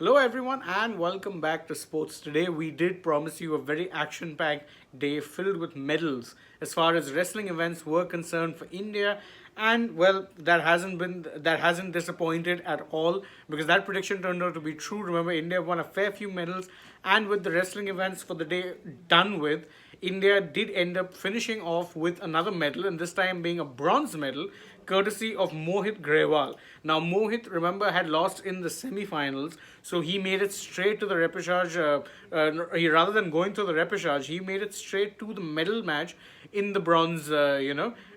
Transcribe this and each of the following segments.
Hello, everyone, and welcome back to Sports. Today, we did promise you a very action packed day filled with medals as far as wrestling events were concerned for India. And well, that hasn't disappointed at all because that prediction turned out to be true. Remember, India won a fair few medals, and with the wrestling events for the day done with, India did end up finishing off with another medal, and this time being a bronze medal, courtesy of Mohit Grewal. Now, Mohit, remember, had lost in the semi-finals, so he made it straight to the repechage. Rather than going to the repechage, he made it straight to the medal match in the bronze.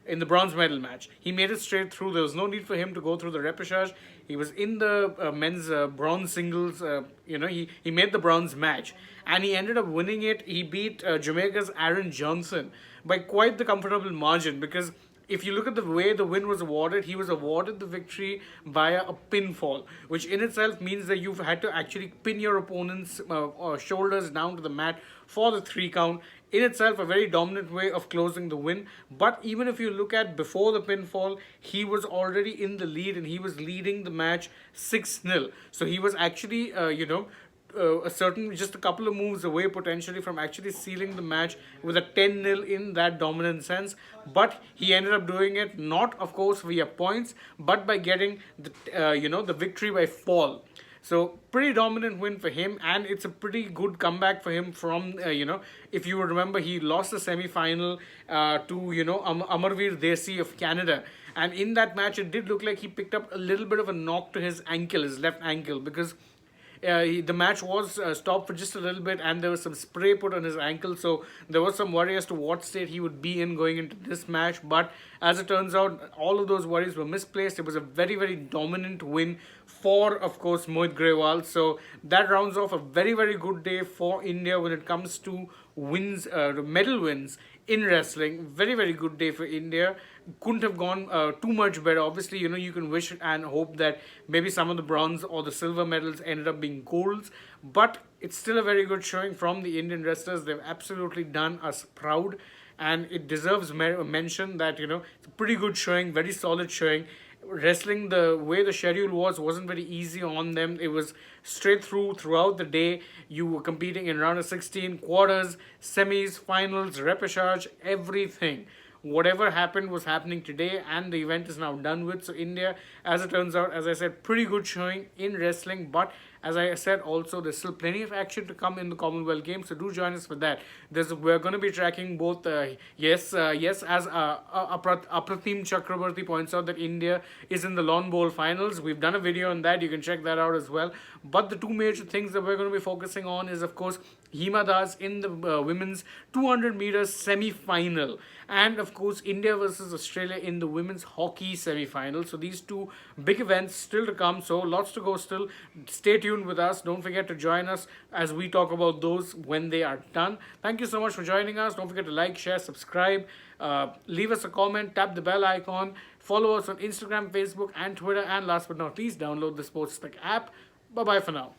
In the bronze medal match, he made it straight through. There was no need for him to go through the repechage. He was in the men's bronze singles. He made the bronze match, and he ended up winning it. He beat Jamaica's Aaron Johnson by quite the comfortable margin because if you look at the way the win was awarded, he was awarded the victory via a pinfall, which in itself means that you've had to actually pin your opponent's shoulders down to the mat for the 3 count. In itself, a very dominant way of closing the win. But even if you look at before the pinfall, he was already in the lead and he was leading the match 6-0. So he was actually, just a couple of moves away potentially from actually sealing the match with a 10-0 in that dominant sense. But he ended up doing it not, of course, via points, but by getting the victory by fall. So pretty dominant win for him, and it's a pretty good comeback for him from if you remember, he lost the semi-final to Amarveer Desi of Canada, and in that match it did look like he picked up a little bit of a knock to his ankle, his left ankle, because the match was stopped for just a little bit and there was some spray put on his ankle, so there was some worry as to what state he would be in going into this match. But as it turns out, all of those worries were misplaced. It was a very, very dominant win for, of course, Mohit Grewal. So that rounds off a very, very good day for India when it comes to wins, medal wins in wrestling. Very, very good day for India. Couldn't have gone too much better. Obviously, you can wish and hope that maybe some of the bronze or the silver medals ended up being golds, but it's still a very good showing from the Indian wrestlers. They've absolutely done us proud, and it deserves mention that it's a pretty good showing, very solid showing. Wrestling, the way the schedule wasn't very easy on them. It was straight throughout the day. You were competing in round of 16, quarters, semis, finals, repechage, everything. Whatever happened was happening today, and the event is now done with. So India, as it turns out, as I said, pretty good showing in wrestling. But as I said, also there's still plenty of action to come in the Commonwealth Games. So do join us for that. We're going to be tracking both. As Apratim Chakrabarti points out, that India is in the lawn bowl finals. We've done a video on that. You can check that out as well. But the two major things that we're going to be focusing on is, of course, Hima Das in the women's 200 meters semi-final, and of course India versus Australia in the women's hockey semi-final. So these two big events still to come, so lots to go still. Stay tuned with us. Don't forget to join us as we talk about those when they are done. Thank you so much for joining us. Don't forget to like, share, subscribe, leave us a comment, tap the bell icon, follow us on Instagram, Facebook and Twitter, and last but not least, download the Sports Tech app. Bye bye for now.